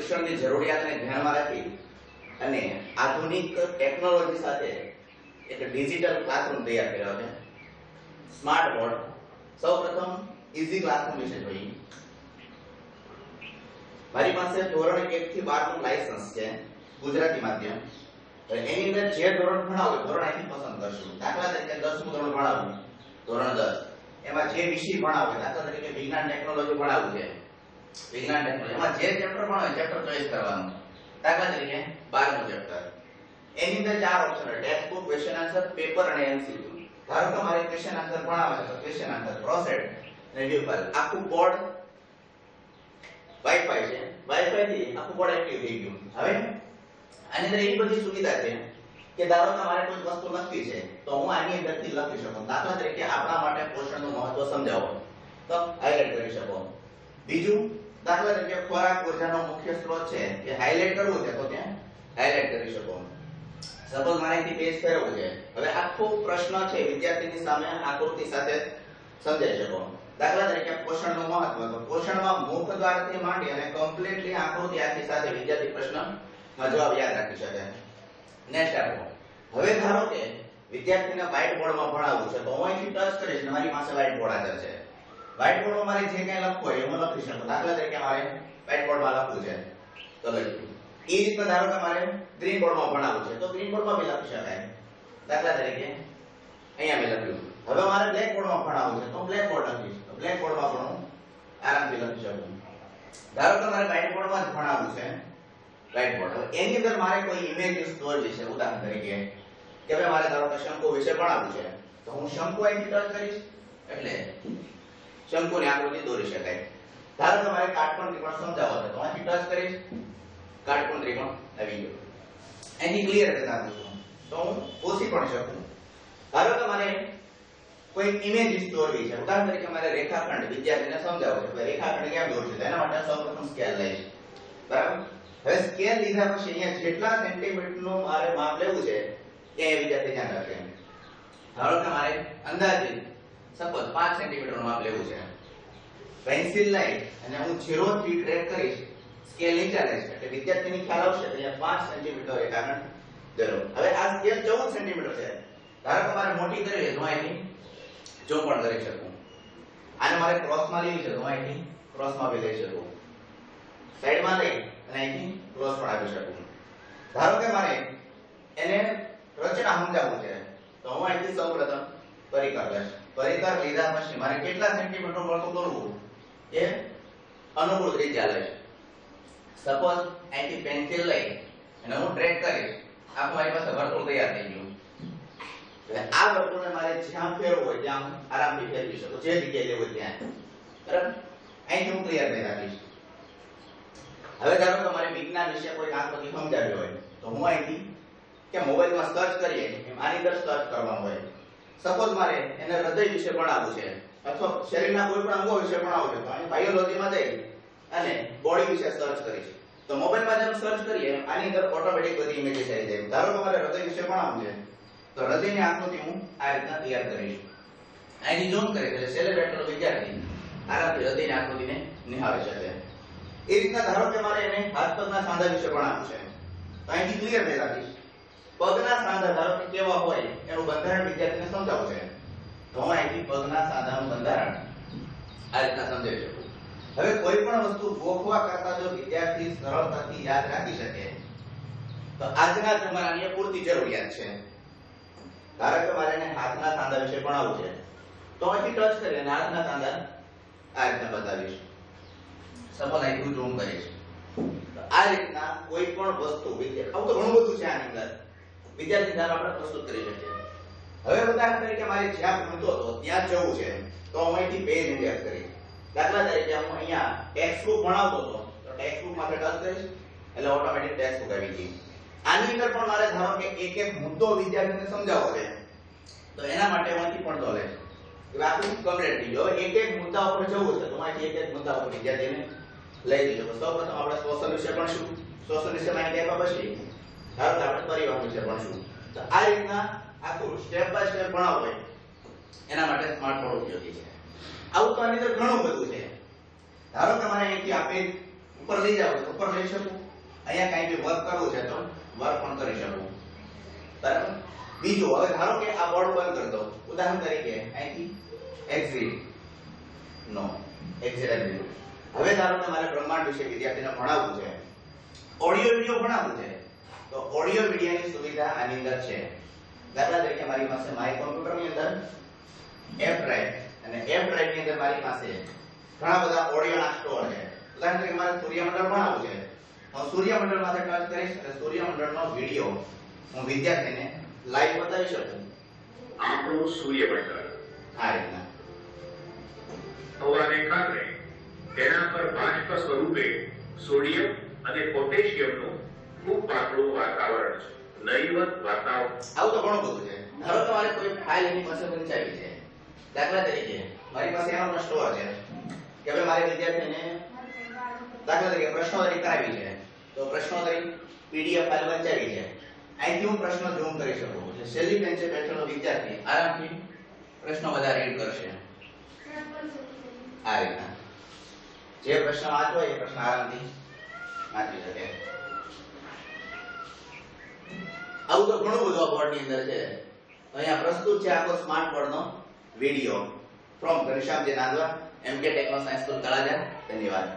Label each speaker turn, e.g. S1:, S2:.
S1: શિક્ષણની જરૂરિયાતને ધ્યાનમાં રાખી અને આધુનિક ટેકનોલોજી સાથે એક ડિજિટલ ક્લાસરૂમ તૈયાર કર્યો છે, સ્માર્ટ બોર્ડ. સૌપ્રથમ ઈઝી ક્લાસરૂમ વિશે જોઈએ. મારી પાસે ધોરણ 1 થી 12 નું લાયસન્સ છે, ગુજરાતી માધ્યમ. એની અંદર જે ધોરણ ભણાવો ધોરણ અહીંથી પસંદ કરશું. દાખલા તરીકે 10મું ધોરણ ભણાવવું, ધોરણ 10 એમાં જે વિષય ભણાવો, દાખલા તરીકે વિજ્ઞાન ટેકનોલોજી ભણાવવું છે, વિજ્ઞાન ટેકનોલોજી એમાં જે ચેપ્ટર ભણાવો ચેપ્ટર ચોઈસ કરવાનું. દાખલા તરીકે 12મું ચેપ્ટર, એની અંદર 4 ઓપ્શન છે: text book, question answer, paper અને એમસીક્યુ. ધારો કે મારે ક્વેશ્ચન આન્સર ભણાવવા છે તો ક્વેશ્ચન આન્સર, પ્રોસેડ અને વ્યુફાઇલ. આખું બોર્ડ વાઈફાઈ છે, વાઈફાઈ થી આખું બોર્ડ એક્ટિવ થઈ ગયું. હવે આની અંદર એવી બધી સુવિધા છે કે ધારો કે મારે કોઈ વસ્તુ લખવી છે તો હું આની અંદરથી લખી શકું. દાખલા તરીકે આપણા માટે પોષણનું મહત્વ સમજાવો તો હાઇલાઇટ કરી શકો. બીજું, દાખલા તરીકે ખોરાક ઉર્જાનો મુખ્ય સ્ત્રોત છે કે હાઇલાઇટ કરવું છે તો ત્યાં હાઇલાઇટ કરી શકો. સપોઝ મારે અહીંથી પેજ ફેરવવું છે, હવે આખો પ્રશ્ન છે વિદ્યાર્થીની સામે આકૃતિ સાથે સમજાઈ શકો. દાખલા તરીકે પોષણનું મહત્વ, તો પોષણમાં મુખ દ્વારથી માંડી અને કમ્પ્લીટલી આકૃતિ આખી સાથે વિદ્યાર્થી પ્રશ્નનો જવાબ યાદ રાખી શકે. નેક્સ્ટ આપો. હવે ધારો કે વિદ્યાર્થીને વ્હાઇટ બોર્ડમાં ભણાવવું છે તો હું અહીંથી ટચ કરીશ ને મારી પાસે વ્હાઇટ બોર્ડ હાજર છે. વ્હાઇટ બોર્ડમાં મારે જે કંઈ લખવું હોય એ હું લખી શકું. દાખલા તરીકે મારે વ્હાઇટ બોર્ડમાં લખવું છે તો લખ્યું. એ રીતના ધારો કે મારે ગ્રીન બોર્ડમાં ભણાવવું છે તો ગ્રીન બોર્ડમાં બી લખી શકાય. દાખલા તરીકે અહીંયા મેં લખ્યું. હવે મારે બ્લેક બોર્ડમાં ભણાવવું છે તો બ્લેક બોર્ડ લખીશ, તો બ્લેક બોર્ડમાં પણ હું આરામથી લખી શકું. ધારો કે મારે વ્હાઇટ બોર્ડમાં જ ભણાવવું છે, વ્હાઇટ બોર્ડ. હવે એની અંદર મારે કોઈ ઇમેજ દોરવી છે, ઉદાહરણ તરીકે કે ભાઈ મારે ધારો કે શંકુ વિશે ભણાવવું છે તો હું શંકુ અહીંથી ટચ કરીશ એટલે શંકુની આકૃતિ દોરી શકાય. ધારો કે મારે કાટકોણ ત્રિકોણ સમજાવવો છે તો અહીંથી ટચ કરીશ, કાટકોણ ત્રિકોણ આવી ગયો. એની ક્લિયર રીતે આપું છું તો હું પૂછી પણ શકું. ધારો કે મારે કોઈ ઇમેજ દોરવી છે, ઉદાહરણ તરીકે મારે રેખાખંડ વિદ્યાર્થીને સમજાવવો છે, તો રેખાખંડ કેમ દોરશું તેના માટે સૌપ્રથમ સ્કેલ લઈશ. બરાબર. હવે સ્કેલ લીધા પછી અહીંયા જેટલા સેન્ટીમીટરનું મારે માપ લેવું છે એ વિદ્યાર્થી ધ્યાન રાખે. ધારો કે મારે અંદાજિત સપોઝ 5 સેન્ટીમીટરનું માપ લેવું છે. પેન્સિલ લઈ અને હું 0 થી ટ્રેક કરીશ, સ્કેલ નીચે લઈશ એટલે વિદ્યાર્થીને ખ્યાલ આવશે કે અહીંયા 5 સેન્ટીમીટર રેખાખંડ દોરો. હવે આ સ્કેલ 14 સેન્ટીમીટર છે. ધારો કે મારે મોટી કરવી છે તો અહીંથી ચોપણ કરી શકું. આને મારે ક્રોસમાં લેવી છે તો અહીંથી ક્રોસમાં બી લઈ શકું. સાઈડમાં લઈ અને અહીંથી ક્રોસ પણ આપી શકું. ધારો કે મારે એને રચના સમજાવવું છે તો હું અહીંથી સૌપ્રથમ પરિકર લઈશ. પરિકર લીધા પછી મારે કેટલા સેન્ટીમીટર વર્તુળ દોરવું એ અનુકૂળ ત્રિજ્યા લઈશ. સપોઝ અહીંથી પેન્સિલ લઈ અને હું ટ્રેક કરીશ, આ મારી પાસે વર્તુળ તૈયાર થઈ ગયું. એટલે આ વર્તુળને મારે જ્યાં ફેરવવું હોય ત્યાં આરામથી ફેરવી શકું, જે જગ્યાએ લેવું ત્યાં. બરાબર. અહીંથી હું ક્લિયર કરી રાખીશ. હવે ધારો કે મારે વિજ્ઞાન વિશે કોઈ આકૃતિ સમજાવી હોય તો હું અહીંથી કે મોબાઈલમાં સર્ચ કરીએ એમ આની અંદર સર્ચ કરવાનું હોય. સપોઝ મારે એને હૃદય વિશે ભણાવવું છે અથવા શરીરના કોઈ પણ અંગો વિશે ભણાવવું છે તો અહીં બાયોલોજીમાં જઈ અને બોડી વિશે સર્ચ કરીશ તો મોબાઈલમાં જેમ સર્ચ કરીએ આની અંદર ઓટોમેટિક બધી ઇમેજીસ આવી જાય. ધારો કે મારે હૃદય વિશે ભણાવવું છે તો હૃદયની આકૃતિ હું આ રીતના તૈયાર કરીશ. અહીંથી ઝૂમ કરી એટલે સેલિબ્રેટર વિદ્યાર્થી આરામથી હૃદયની આકૃતિને નિહાળી શકે. એ રીતના ધારો કે મારે એને હાથ પગના સાંધા વિશે ભણાવવું છે તો અહીંથી ક્લિયર થઈ રાખીશ. પગના સાંધા ધારો કે કેવા હોય એનું બંધારણ વિદ્યાર્થીને સમજાવવું છે તો હું અહીંથી પગના સાંધાનું બંધારણ આ રીતના સમજાવી શકું. હવે કોઈ પણ વસ્તુ ગોખવા કરતા જો વિદ્યાર્થી સરળતાથી યાદ રાખી શકે તો આજના જમાનાની પૂરતી જરૂરિયાત છે. ધારો કે મારે એને હાથના સાંધા વિશે ભણાવવું છે તો અહીંથી ટચ કરી અને હાથના સાંધા આ રીતના બતાવીશ. સપોઝ અહીં ઝૂમ કરીશ. આ રીતના કોઈ પણ વસ્તુ આવું તો ઘણું બધું છે આની અંદર વિદ્યાર્થી દ્વારા આપણે પ્રસ્તુત કરી શકીએ. હવે ઉદાહરણ તરીકે મારે જ્યાં ભણતો હતો ત્યાં જવું છે તો હું અહીંથી પેજ ઇન્ડેક્સ કરીશ. દાખલા તરીકે હું અહીંયા ટેક્સ્ટ બુક ભણાવતો હતો તો ટેક્સ્ટ બુક માટે ટચ કરીશ એટલે ઓટોમેટિક ટેક્સ્ટ બુક આવી ગઈ. આની અંદર પણ મારે ધારો કે એક એક મુદ્દો વિદ્યાર્થીને સમજાવવો છે તો એના માટે હું અહીંથી પડતો લઈશ. એટલે આખું કમ્પ્લીટ થઈ ગયું. હવે એક એક મુદ્દા ઉપર જવું છે તો અહીંથી એક એક મુદ્દા ઉપર વિદ્યાર્થીને લઈ જજો. સૌપ્રથમ આપણે સોશિયલ વિશે ભણશું. સોશિયલ વિશે માહિતી આપ્યા પછી ધારો કે આપણે પરિવહન વિશે ભણશું. તો આ રીતના આખું સ્ટેપ બાય સ્ટેપ ભણાવવું હોય એના માટે સ્માર્ટફોન ઉપયોગી છે. આવું તો આની અંદર ઘણું બધું છે. ધારો કે મને અહીંથી આપેલ ઉપર લઈ જાવ તો ઉપર લઈ શકું, અહીંયા કાંઈ બી વર્ક કરવું છે તો વર્ક પણ કરી શકું, બરાબર. બીજું, હવે ધારો કે આ બોર્ડ બંધ કરી દો, ઉદાહરણ તરીકે અહીંથી એક્ઝિટ નો એક્ઝિટ એક્ઝિટ. હવે ધારો કે મારે બ્રહ્માંડ વિશે વિદ્યાર્થીને ભણાવવું છે, ઓડિયો વિડિયો ભણાવવું છે, તો ઓડિયો વિડિયોની સુવિધા આની અંદર છે. દાખલા તરીકે મારી પાસે મારી કોમ્પ્યુટરની અંદર એફ ડ્રાઈવ, અને એફ ડ્રાઈવ ની અંદર મારી પાસે ઘણા બધા ઓડિયોના સ્ટોર છે. ઉદાહરણ તરીકે મારે સૂર્યમંડળ ભણાવવું છે, હું સૂર્યમંડળમાંથી ટચ કરીશ અને સૂર્યમંડળનો વિડિયો હું વિદ્યાર્થીને લાઈવ બતાવી શકું.
S2: આપણું સૂર્યમંડળ
S1: આ રીતના
S2: હવાને કારણે તેના પર બાષ્પ સ્વરૂપે સોડિયમ અને પોટેશિયમનું ખૂબ પાતળું વાતાવરણ છે. નહીવત વાતાવરણ.
S1: આવું તો ઘણું બધું છે. ધારો કે મારે કોઈ ફાઇલ એની પાસે પહોંચાડવી છે, દાખલા તરીકે મારી પાસે એનો સ્ટોર છે કે હવે મારે વિદ્યાર્થીને દાખલા તરીકે પ્રશ્નોત્તરી કરાવી છે, તો પ્રશ્નોત્તરી પીડીએફ ફાઇલ પહોંચાડવી છે. અહીંથી હું પ્રશ્નો ઝૂમ કરી શકું, એટલે સહેલી બેન્ચે બેઠેલો વિદ્યાર્થી આરામથી પ્રશ્નો બધા રીડ કરશે. આ રીતના જે પ્રશ્ન વાંચવો એ પ્રશ્ન આરામથી વાંચી શકે. આવું તો ઘણું બધું આ બોર્ડની અંદર છે. અહીંયા પ્રસ્તુત છે આખો સ્માર્ટ બોર્ડનો video from Ghanshyamji Nandva, MK techno science school Talaja. ધન્યવાદ.